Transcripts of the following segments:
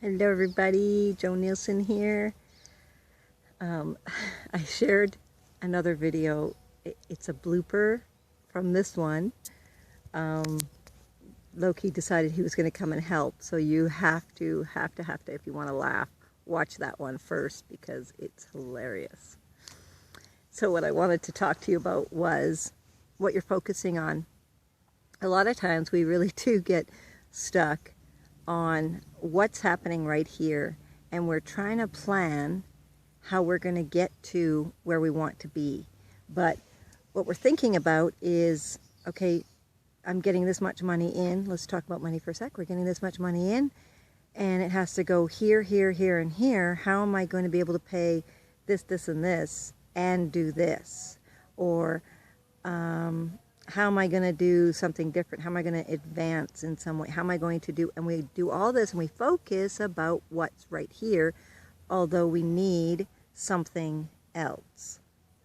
Hello everybody, Joe Nielsen here. I shared another video. It's a blooper from this one. Loki decided he was going to come and help, so you have to, if you want to laugh, watch that one first because it's hilarious. So what I wanted to talk to you about was what you're focusing on. A lot of times we really do get stuck on what's happening right here, and we're trying to plan how we're going to get to where we want to be. But what we're thinking about is, okay, I'm getting this much money in. Let's talk about money for a sec. We're getting this much money in, and it has to go here, here, here, and here. How am I going to be able to pay this, this, and this, and do this? Or how am I going to do something different? How am I going to advance in some way? How am I going to do? And we do all this and we focus about what's right here, although we need something else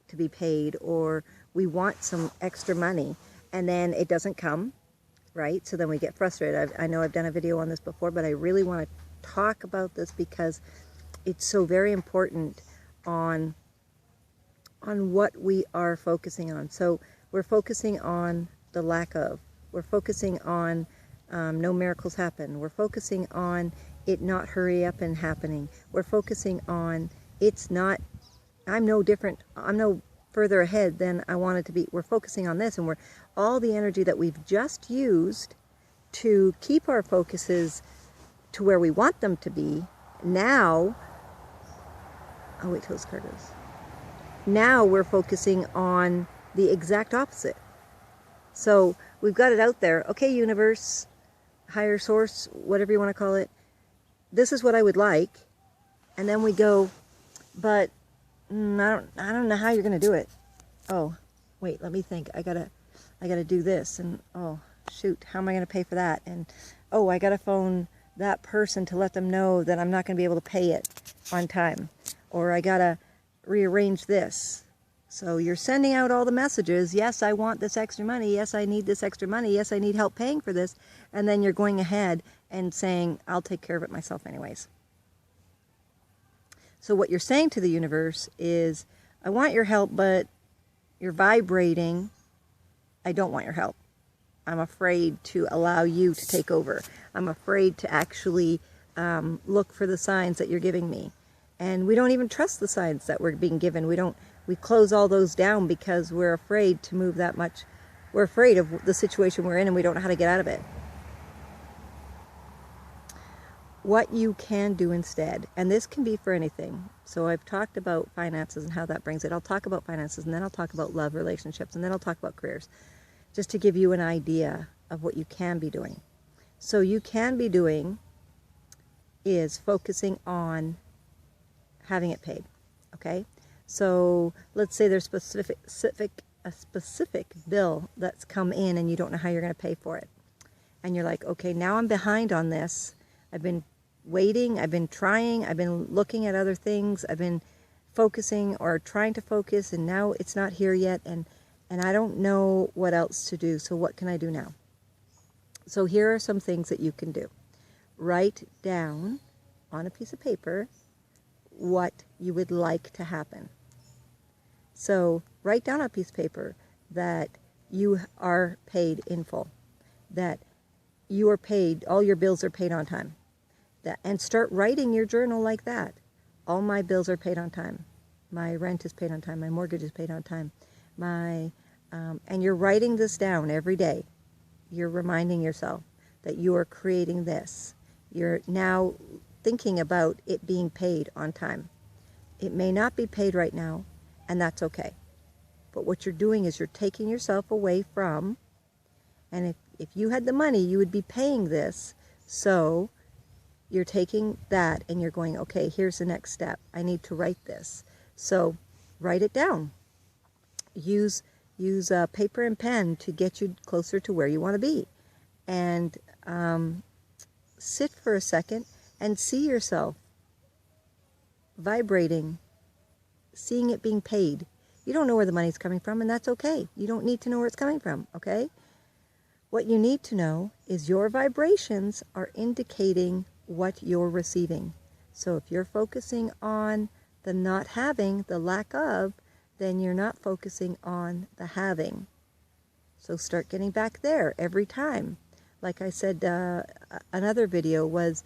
to be paid, or we want some extra money and then it doesn't come, right? So then we get frustrated. I know I've done a video on this before, but I really want to talk about this because it's so very important on what we are focusing on. So we're focusing on the lack of. We're focusing on no miracles happen. We're focusing on it not hurry up and happening. We're focusing on it's not, I'm no different, I'm no further ahead than I wanted to be. We're focusing on this, and we're all the energy that we've just used to keep our focuses to where we want them to be. Now, I'll wait till this card goes. Now we're focusing on the exact opposite. So we've got it out there. Okay, universe, higher source, whatever you want to call it, this is what I would like. And then we go, but I don't know how you're going to do it. Oh, wait, let me think. I gotta do this, and oh shoot, how am I going to pay for that? And oh, I gotta phone that person to let them know that I'm not going to be able to pay it on time, or I gotta rearrange this. So you're sending out all the messages. Yes, I want this extra money. Yes, I need this extra money. Yes, I need help paying for this. And then you're going ahead and saying, I'll take care of it myself anyways. So what you're saying to the universe is, I want your help, but you're vibrating, I don't want your help. I'm afraid to allow you to take over. I'm afraid to actually look for the signs that you're giving me. And we don't even trust the signs that we're being given. We close all those down because we're afraid to move that much. We're afraid of the situation we're in, and we don't know how to get out of it. What you can do instead, and this can be for anything. So I've talked about finances and how that brings it. I'll talk about finances, and then I'll talk about love, relationships, and then I'll talk about careers, just to give you an idea of what you can be doing. So you can be doing is focusing on having it paid, okay? So let's say there's a specific bill that's come in and you don't know how you're going to pay for it. And you're like, okay, now I'm behind on this. I've been waiting, I've been trying, I've been looking at other things, I've been focusing or trying to focus, and now it's not here yet, and I don't know what else to do. So what can I do now? So here are some things that you can do. Write down on a piece of paper what you would like to happen. So write down on a piece of paper that you are paid in full, that you are paid, all your bills are paid on time, and start writing your journal like that. All my bills are paid on time. My rent is paid on time. My mortgage is paid on time. And you're writing this down every day. You're reminding yourself that you are creating this. You're now thinking about it being paid on time. It may not be paid right now, and that's okay. But what you're doing is you're taking yourself away from, and if you had the money, you would be paying this. So you're taking that and you're going, okay, here's the next step. I need to write this. So write it down. Use paper and pen to get you closer to where you want to be. And sit for a second and see yourself vibrating, seeing it being paid. You don't know where the money's coming from, and that's okay. You don't need to know where it's coming from, okay? What you need to know is your vibrations are indicating what you're receiving. So if you're focusing on the not having, the lack of, then you're not focusing on the having. So start getting back there every time. Like I said, another video was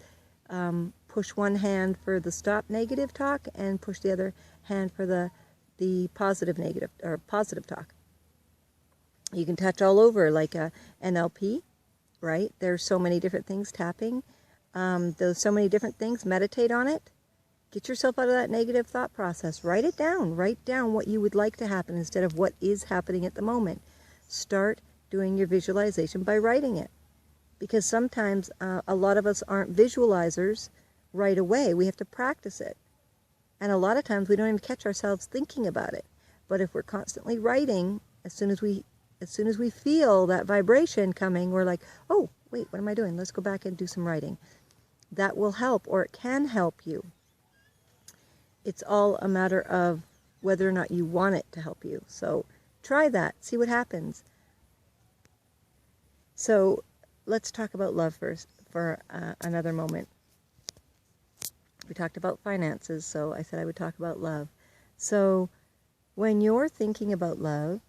push one hand for the stop negative talk and push the other hand for the positive negative or positive talk. You can touch all over like a NLP, right? There's so many different things, tapping. There's so many different things. Meditate on it. Get yourself out of that negative thought process. Write it down. Write down what you would like to happen instead of what is happening at the moment. Start doing your visualization by writing it. Because sometimes a lot of us aren't visualizers right away. We have to practice it. And a lot of times we don't even catch ourselves thinking about it. But if we're constantly writing, as soon as we feel that vibration coming, we're like, oh, wait, what am I doing? Let's go back and do some writing. That will help, or it can help you. It's all a matter of whether or not you want it to help you. So try that. See what happens. So let's talk about love first for another moment. We talked about finances, so I said I would talk about love. So when you're thinking about love,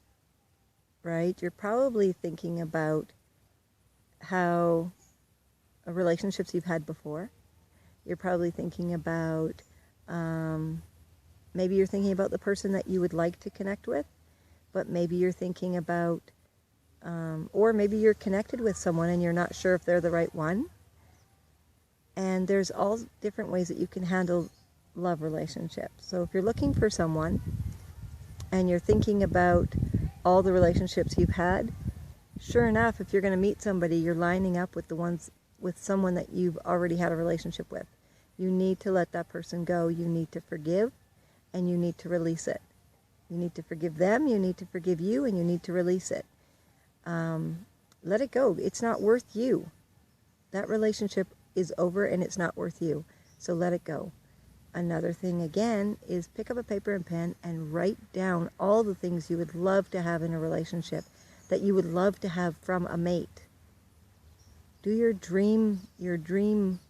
right, you're probably thinking about how relationships you've had before. You're probably thinking about maybe you're thinking about the person that you would like to connect with, but maybe you're thinking about, or maybe you're connected with someone and you're not sure if they're the right one. And there's all different ways that you can handle love relationships. So if you're looking for someone and you're thinking about all the relationships you've had, sure enough, if you're going to meet somebody, you're lining up with someone that you've already had a relationship with. You need to let that person go. You need to forgive, and you need to release it. You need to forgive them, you need to forgive you, and you need to release it. Let it go. It's not worth you. That relationship is over, and it's not worth you. So let it go. Another thing, again, is pick up a paper and pen and write down all the things you would love to have in a relationship, that you would love to have from a mate. Do your dream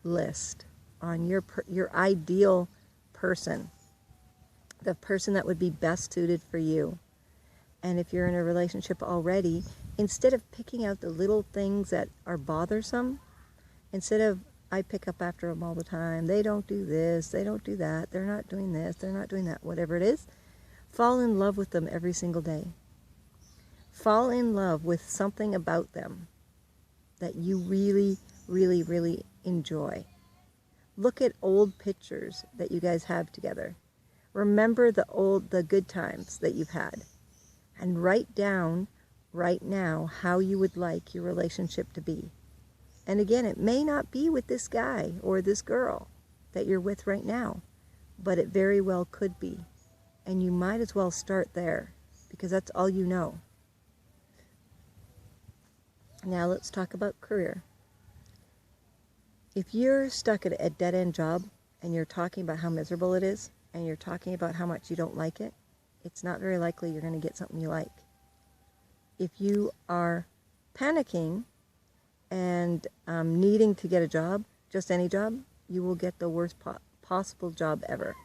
list on your ideal person, the person that would be best suited for you. And if you're in a relationship already, instead of picking out the little things that are bothersome, instead of I pick up after them all the time, they don't do this, they don't do that, they're not doing this, they're not doing that, whatever it is, fall in love with them every single day. Fall in love with something about them that you really, really, really enjoy. Look at old pictures that you guys have together. Remember the good times that you've had. And write down right now how you would like your relationship to be. And again, it may not be with this guy or this girl that you're with right now, but it very well could be. And you might as well start there, because that's all you know. Now let's talk about career. If you're stuck at a dead-end job and you're talking about how miserable it is, and you're talking about how much you don't like it, it's not very likely you're going to get something you like. If you are panicking and needing to get a job, just any job, you will get the worst possible job ever.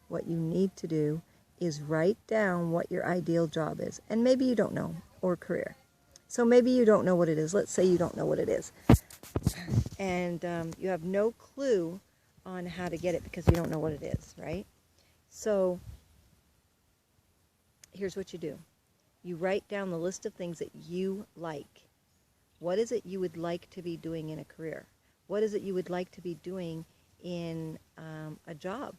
What you need to do is write down what your ideal job is. And maybe you don't know, or career. So maybe you don't know what it is. Let's say you don't know what it is. And you have no clue on how to get it because you don't know what it is, right? So here's what you do. You write down the list of things that you like. What is it you would like to be doing in a career? What is it you would like to be doing in a job?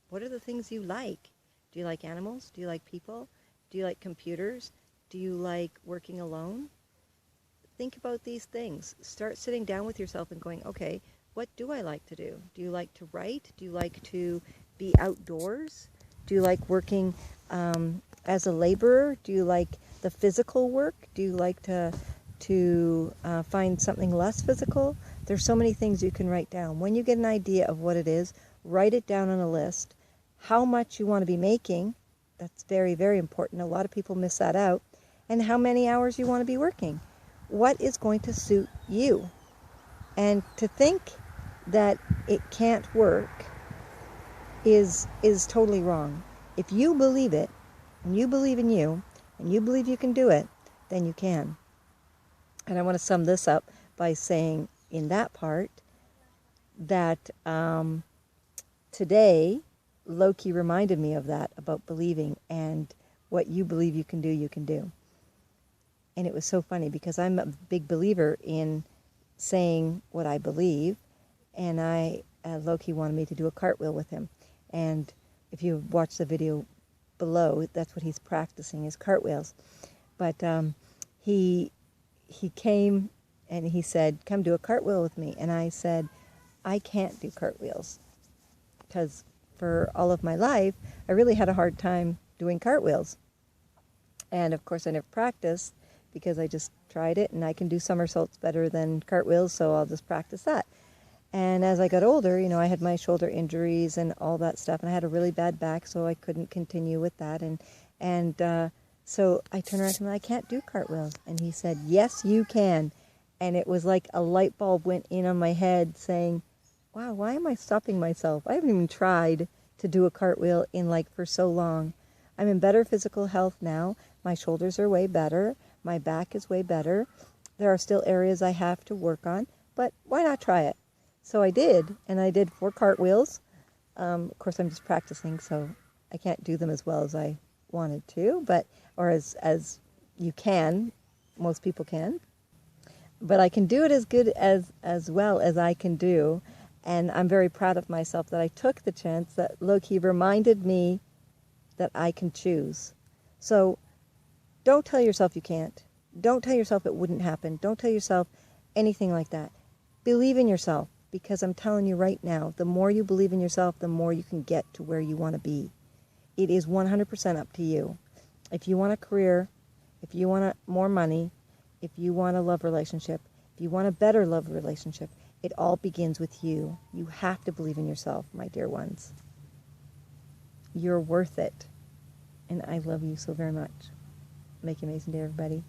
What are the things you like? Do you like animals? Do you like people? Do you like computers? Do you like working alone? Think about these things. Start sitting down with yourself and going, okay, what do I like to do? Do you like to write? Do you like to be outdoors? Do you like working as a laborer? Do you like the physical work? Do you like to find something less physical? There's so many things you can write down. When you get an idea of what it is, write it down on a list. How much you want to be making, that's very, very important. A lot of people miss that out. And how many hours you want to be working. What is going to suit you? And to think that it can't work is totally wrong. If you believe it, and you believe in you, and you believe you can do it, then you can. And I want to sum this up by saying in that part that today Loki reminded me of that, about believing, and what you believe you can do, you can do. And it was so funny because I'm a big believer in saying what I believe, and Loki wanted me to do a cartwheel with him. And if you watch the video below, that's what he's practicing, is cartwheels. But he came and he said, come do a cartwheel with me. And I said, I can't do cartwheels, because for all of my life, I really had a hard time doing cartwheels. And of course I never practiced, because I just tried it, and I can do somersaults better than cartwheels, so I'll just practice that. And as I got older, you know, I had my shoulder injuries and all that stuff, and I had a really bad back, so I couldn't continue with that. And so I turned around to him, I can't do cartwheels. And he said, yes, you can. And it was like a light bulb went in on my head saying, wow, why am I stopping myself? I haven't even tried to do a cartwheel for so long. I'm in better physical health now. My shoulders are way better. My back is way better. There are still areas I have to work on, but why not try it? So I did, and I did 4 cartwheels. Of course, I'm just practicing, so I can't do them as well as I wanted to, or as you can, most people can. But I can do it as good as well as I can do, and I'm very proud of myself that I took the chance, that Loki reminded me that I can choose. So don't tell yourself you can't. Don't tell yourself it wouldn't happen. Don't tell yourself anything like that. Believe in yourself, because I'm telling you right now, the more you believe in yourself, the more you can get to where you want to be. It is 100% up to you. If you want a career, if you want more money, if you want a love relationship, if you want a better love relationship, it all begins with you. You have to believe in yourself, my dear ones. You're worth it. And I love you so very much. Make an amazing day, everybody.